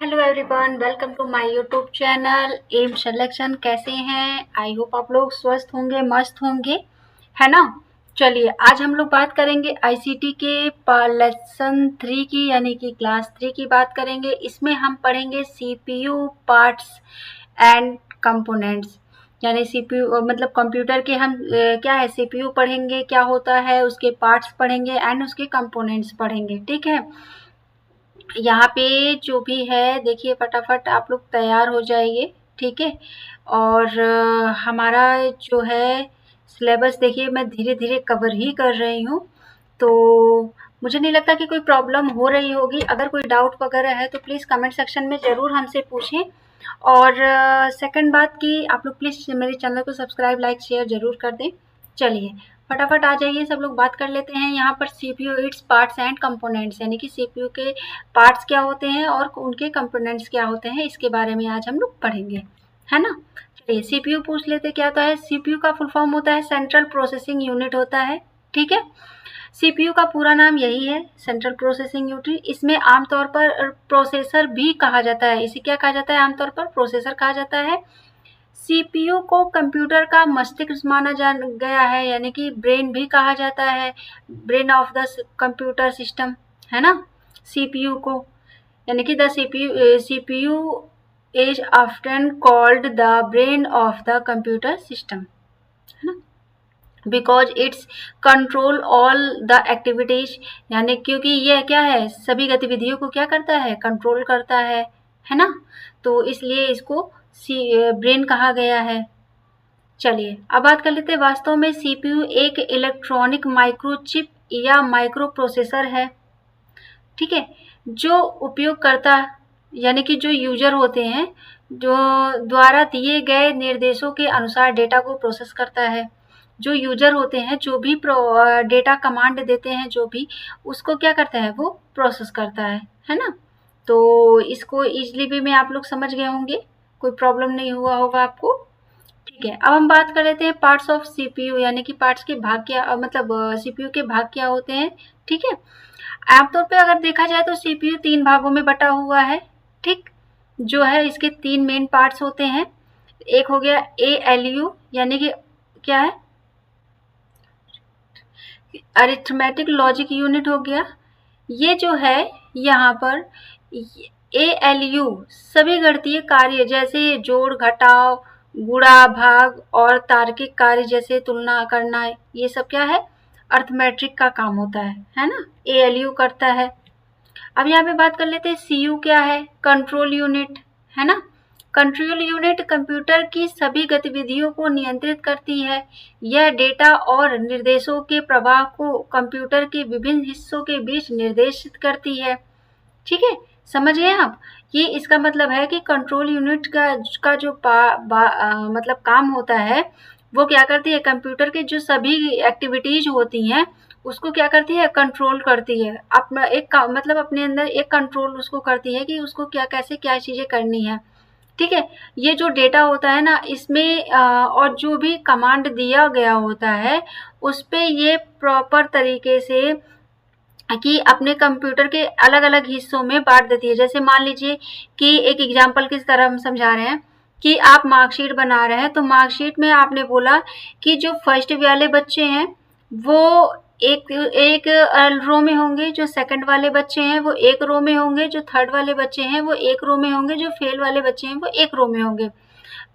Hello everyone, welcome to my YouTube channel M selection. कैसे हैं? I hope आप लोग स्वस्थ होंगे, मस्त होंगे, है ना। चलिए, आज हम लोग बात करेंगे आईसीटी के लेसन 3 की, यानी कि क्लास 3 की बात करेंगे। इसमें हम पढ़ेंगे सीपीयू पार्ट्स एंड कंपोनेंट्स, यानी सीपीयू मतलब कंप्यूटर के हम क्या है, सीपीयू पढ़ेंगे, क्या होता है, उसके पार्ट्स पढ़ेंगे एंड उसके कंपोनेंट्स पढ़ेंगे। ठीक है। यहाँ पे जो भी है, देखिए फटाफट आप लोग तैयार हो जाइए। ठीक है। और हमारा जो है सिलेबस, देखिए मैं धीरे धीरे कवर ही कर रही हूँ, तो मुझे नहीं लगता कि कोई प्रॉब्लम हो रही होगी। अगर कोई डाउट वगैरह है तो प्लीज़ कमेंट सेक्शन में ज़रूर हमसे पूछें। और सेकंड बात कि आप लोग प्लीज़ मेरे चैनल को सब्सक्राइब, लाइक, शेयर ज़रूर कर दें। चलिए फटाफट आ जाइए, सब लोग बात कर लेते हैं। यहाँ पर CPU its parts and components, यानी कि सीपीयू के पार्ट्स क्या होते हैं और उनके कंपोनेंट्स क्या होते हैं, इसके बारे में आज हम लोग पढ़ेंगे, है ना। चलिए सीपीयू पूछ लेते, क्या होता है। सीपीयू का फुल फॉर्म होता है सेंट्रल प्रोसेसिंग यूनिट होता है। ठीक है। सीपीयू का पूरा नाम यही है, सेंट्रल प्रोसेसिंग यूनिट। इसमें आमतौर पर प्रोसेसर भी कहा जाता है। इसे क्या कहा जाता है? आमतौर पर प्रोसेसर कहा जाता है। सीपीयू को कंप्यूटर का मस्तिष्क माना जा गया है, यानी कि ब्रेन भी कहा जाता है, brain of the computer system, है ना। सीपीयू को, यानी कि the CPU is often called the brain of the computer system, है ना। Because it's control all the activities, यानी क्योंकि यह क्या है, सभी गतिविधियों को क्या करता है, कंट्रोल करता है ना। तो इसलिए इसको ब्रेन कहा गया है। चलिए अब बात कर लेते हैं, वास्तव में सीपीयू एक इलेक्ट्रॉनिक माइक्रोचिप या माइक्रो प्रोसेसर है। ठीक है। जो उपयोगकर्ता, यानी कि जो यूजर होते हैं, जो द्वारा दिए गए निर्देशों के अनुसार डेटा को प्रोसेस करता है। जो यूजर होते हैं, जो भी डेटा कमांड देते हैं, जो भी उसको क्या करता है, वो प्रोसेस करता है ना। तो इसको इजली भी में आप लोग समझ गए होंगे, कोई प्रॉब्लम नहीं हुआ होगा आपको। ठीक है। अब हम बात कर लेते हैं पार्ट्स ऑफ सीपीयू, यानी कि पार्ट्स के भाग क्या, मतलब सीपीयू के भाग क्या होते हैं। ठीक है। आमतौर पे अगर देखा जाए तो सीपीयू 3 भागों में बटा हुआ है। ठीक। जो है इसके 3 मेन पार्ट्स होते हैं। एक हो गया एएलयू, यानी कि क्या है, अरिथमेटिक लॉजिक यूनिट हो गया। ये जो है यहाँ पर एएलयू सभी गणितीय कार्य जैसे जोड़, घटाव, गुणा, भाग और तार्किक कार्य जैसे तुलना करना, ये सब क्या है, अर्थमेट्रिक का काम होता है ना। एएलयू करता है। अब यहाँ पे बात कर लेते हैं सीयू क्या है, कंट्रोल यूनिट, है ना। कंट्रोल यूनिट कंप्यूटर की सभी गतिविधियों को नियंत्रित करती है। यह डेटा और निर्देशों के प्रवाह को कंप्यूटर के विभिन्न हिस्सों के बीच निर्देशित करती है। ठीक है। समझ गए आप। ये इसका मतलब है कि कंट्रोल यूनिट का जो मतलब काम होता है, वो क्या करती है, कंप्यूटर के जो सभी एक्टिविटीज होती हैं उसको क्या करती है, कंट्रोल करती है। अपना एक मतलब अपने अंदर एक कंट्रोल उसको करती है कि उसको क्या, कैसे क्या चीजें करनी है। ठीक है। ये जो डेटा होता है ना, इसमें और जो भी कमांड दिया गया होता है उस पे ये प्रॉपर तरीके से कि अपने कंप्यूटर के अलग अलग हिस्सों में बांट देती है। जैसे मान लीजिए कि एक एग्जाम्पल किस तरह हम समझा रहे हैं कि आप मार्कशीट बना रहे हैं, तो मार्कशीट में आपने बोला कि जो फर्स्ट वाले बच्चे हैं वो एक एक रो में होंगे, जो सेकंड वाले बच्चे हैं वो एक रो में होंगे, जो थर्ड वाले बच्चे हैं वो एक रो में होंगे, जो फेल वाले बच्चे हैं वो एक रो में होंगे।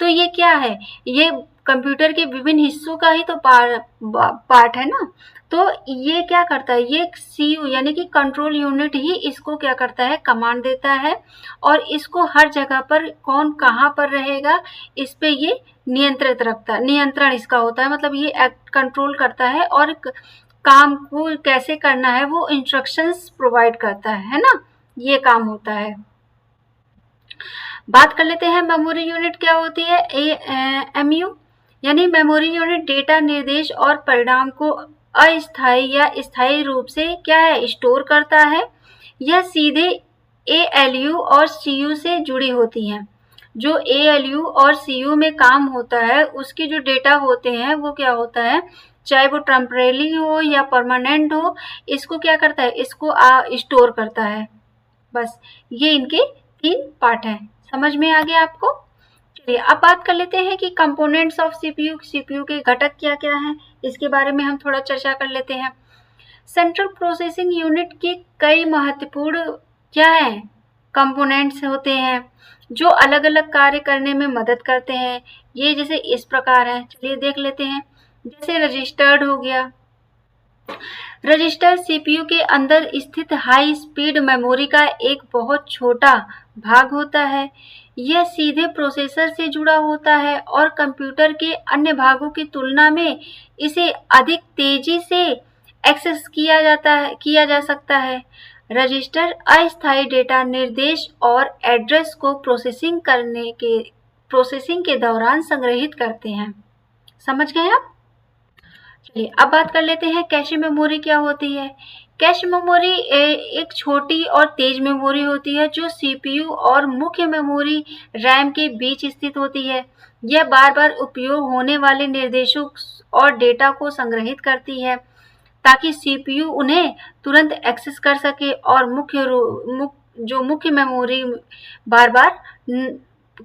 तो ये क्या है, ये कंप्यूटर के विभिन्न हिस्सों का ही तो पार्ट है ना। तो ये क्या करता है, ये सीयू यानी कि कंट्रोल यूनिट ही इसको क्या करता है, कमांड देता है, और इसको हर जगह पर कौन कहाँ पर रहेगा इस पे ये नियंत्रित रखता है, नियंत्रण इसका होता है। मतलब ये कंट्रोल करता है और काम को कैसे करना है वो इंस्ट्रक्शंस प्रोवाइड करता है ना। ये काम होता है। बात कर लेते हैं मेमोरी यूनिट क्या होती है। एमयू यानी मेमोरी यूनिट डेटा, निर्देश और परिणाम को अस्थायी या स्थायी रूप से क्या है, स्टोर करता है। यह सीधे एएलयू और सीयू से जुड़ी होती हैं। जो एएलयू और सीयू में काम होता है उसके जो डेटा होते हैं वो क्या होता है, चाहे वो टेम्परेरी हो या परमानेंट हो, इसको क्या करता है, इसको स्टोर करता है। बस ये इनके 3 पार्ट है। समझ में आ गया आपको? चलिए अब बात कर लेते हैं कि कंपोनेंट्स ऑफ सीपीयू, सीपीयू के घटक क्या क्या हैं, इसके बारे में हम थोड़ा चर्चा कर लेते हैं। सेंट्रल प्रोसेसिंग यूनिट के कई महत्वपूर्ण क्या है कंपोनेंट्स होते हैं जो अलग अलग कार्य करने में मदद करते हैं। ये जैसे इस प्रकार है, चलिए देख लेते हैं। जैसे रजिस्टर्ड हो गया। रजिस्टर सीपीयू के अंदर स्थित हाई स्पीड मेमोरी का एक बहुत छोटा भाग होता है। यह सीधे प्रोसेसर से जुड़ा होता है और कंप्यूटर के अन्य भागों की तुलना में इसे अधिक तेजी से एक्सेस किया जा सकता है। रजिस्टर अस्थायी डेटा निर्देश और एड्रेस को प्रोसेसिंग के दौरान संग्रहित करते हैं। समझ गए आप? चलिए अब बात कर लेते हैं कैशे मेमोरी क्या होती है। कैश मेमोरी एक छोटी और तेज मेमोरी होती है जो सीपीयू और मुख्य मेमोरी रैम के बीच स्थित होती है। यह बार बार उपयोग होने वाले निर्देशों और डेटा को संग्रहित करती है ताकि सीपीयू उन्हें तुरंत एक्सेस कर सके और जो मुख्य मेमोरी बार बार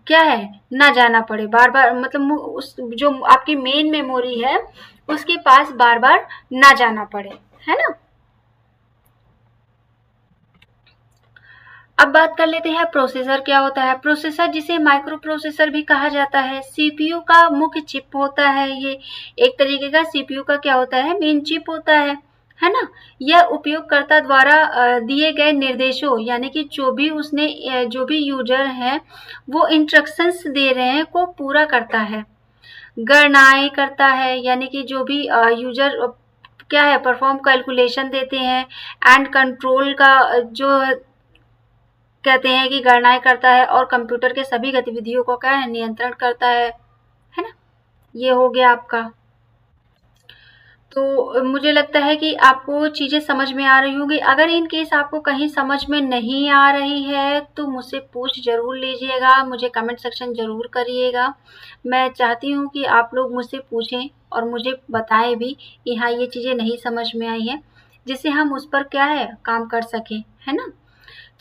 क्या है ना जाना पड़े, बार बार मतलब उस जो आपकी मेन मेमोरी है उसके पास बार बार ना जाना पड़े, है ना। अब बात कर लेते हैं प्रोसेसर क्या होता है। प्रोसेसर जिसे माइक्रो प्रोसेसर भी कहा जाता है, सीपीयू का मुख्य चिप होता है। ये एक तरीके का सीपीयू का क्या होता है, मेन चिप होता है ना। यह उपयोगकर्ता द्वारा दिए गए निर्देशों यानी कि जो भी यूजर है वो इंस्ट्रक्शंस दे रहे हैं को पूरा करता है, गणनाएं करता है, यानी कि जो भी यूजर क्या है परफॉर्म कैलकुलेशन देते हैं एंड कंट्रोल का जो कहते हैं कि गणनाएं करता है और कंप्यूटर के सभी गतिविधियों को क्या है नियंत्रण करता है ना। ये हो गया आपका। तो मुझे लगता है कि आपको चीज़ें समझ में आ रही होंगी। अगर इन केस आपको कहीं समझ में नहीं आ रही है तो मुझसे पूछ ज़रूर लीजिएगा, मुझे कमेंट सेक्शन ज़रूर करिएगा। मैं चाहती हूँ कि आप लोग मुझसे पूछें और मुझे बताएं भी कि हाँ ये चीज़ें नहीं समझ में आई हैं, जिससे हम उस पर क्या है काम कर सकें, है ना।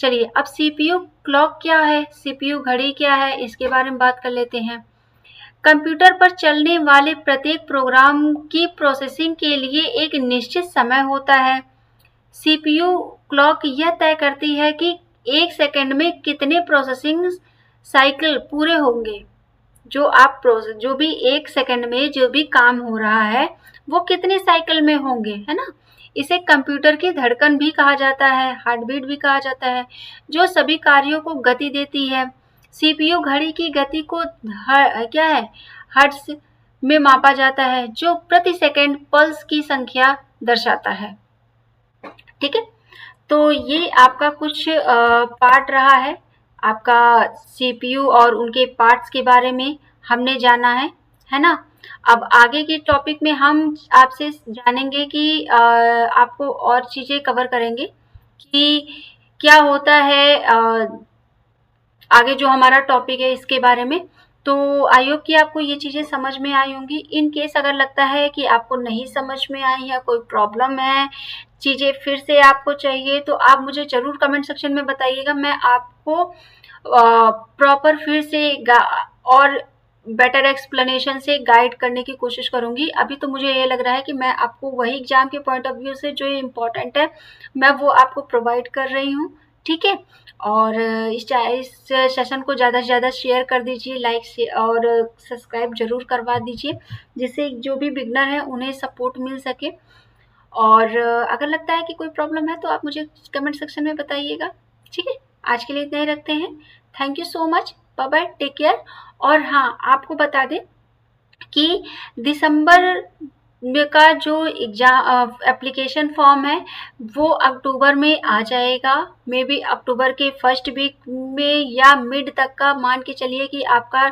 चलिए अब सीपीयू क्लॉक क्या है, सीपीयू घड़ी क्या है, इसके बारे में बात कर लेते हैं। कंप्यूटर पर चलने वाले प्रत्येक प्रोग्राम की प्रोसेसिंग के लिए एक निश्चित समय होता है। सीपीयू क्लॉक यह तय करती है कि एक सेकंड में कितने प्रोसेसिंग साइकिल पूरे होंगे। जो भी एक सेकंड में जो भी काम हो रहा है वो कितने साइकिल में होंगे, है ना। इसे कंप्यूटर की धड़कन भी कहा जाता है, हार्ट बीट भी कहा जाता है, जो सभी कार्यों को गति देती है। सीपीयू घड़ी की गति को क्या है हर्ट्ज में मापा जाता है जो प्रति सेकंड पल्स की संख्या दर्शाता है। ठीक है, तो ये आपका कुछ पार्ट रहा है, आपका सीपीयू और उनके पार्ट्स के बारे में हमने जाना है ना। अब आगे के टॉपिक में हम आपसे जानेंगे कि आपको और चीज़ें कवर करेंगे कि क्या होता है आगे जो हमारा टॉपिक है इसके बारे में। तो आई होप कि आपको ये चीज़ें समझ में आई होंगी। इन केस अगर लगता है कि आपको नहीं समझ में आई या कोई प्रॉब्लम है, चीज़ें फिर से आपको चाहिए, तो आप मुझे ज़रूर कमेंट सेक्शन में बताइएगा। मैं आपको प्रॉपर फिर से और बेटर एक्सप्लेनेशन से गाइड करने की कोशिश करूँगी। अभी तो मुझे ये लग रहा है कि मैं आपको वही एग्ज़ाम के पॉइंट ऑफ व्यू से जो इम्पोर्टेंट है मैं वो आपको प्रोवाइड कर रही हूँ। ठीक है, और इस सेशन को ज़्यादा से ज़्यादा शेयर कर दीजिए, लाइक और सब्सक्राइब ज़रूर करवा दीजिए, जिससे जो भी बिगनर है उन्हें सपोर्ट मिल सके। और अगर लगता है कि कोई प्रॉब्लम है तो आप मुझे कमेंट सेक्शन में बताइएगा। ठीक है, आज के लिए इतना ही रखते हैं। Thank you so much, bye bye, take care. और हाँ, आपको बता दें कि दिसंबर का जो एग्जाम एप्लीकेशन फॉर्म है वो अक्टूबर में आ जाएगा, मे बी अक्टूबर के फर्स्ट वीक में या मिड तक का मान के चलिए कि आपका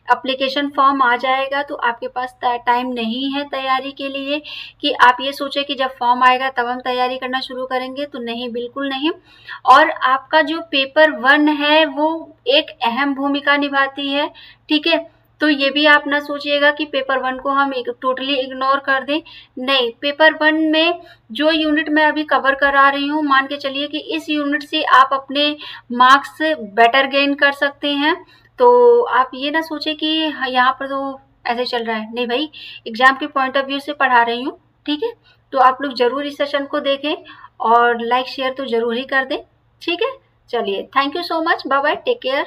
एप्लीकेशन फॉर्म आ जाएगा। तो आपके पास टाइम नहीं है तैयारी के लिए कि आप ये सोचें कि जब फॉर्म आएगा तब हम तैयारी करना शुरू करेंगे, तो नहीं, बिल्कुल नहीं। और आपका जो पेपर 1 है वो एक अहम भूमिका निभाती है। ठीक है, तो ये भी आप ना सोचिएगा कि पेपर 1 को हम टोटली इग्नोर कर दें। नहीं, पेपर 1 में जो यूनिट मैं अभी कवर करा रही हूँ, मान के चलिए कि इस यूनिट से आप अपने मार्क्स बेटर गेन कर सकते हैं। तो आप ये ना सोचें कि यहाँ पर तो ऐसे चल रहा है। नहीं भाई, एग्जाम के पॉइंट ऑफ व्यू से पढ़ा रही हूँ, ठीक है। तो आप लोग जरूर इस सेशन को देखें और लाइक शेयर तो जरूर ही कर दें, ठीक है। चलिए, thank you so much, bye bye, take care.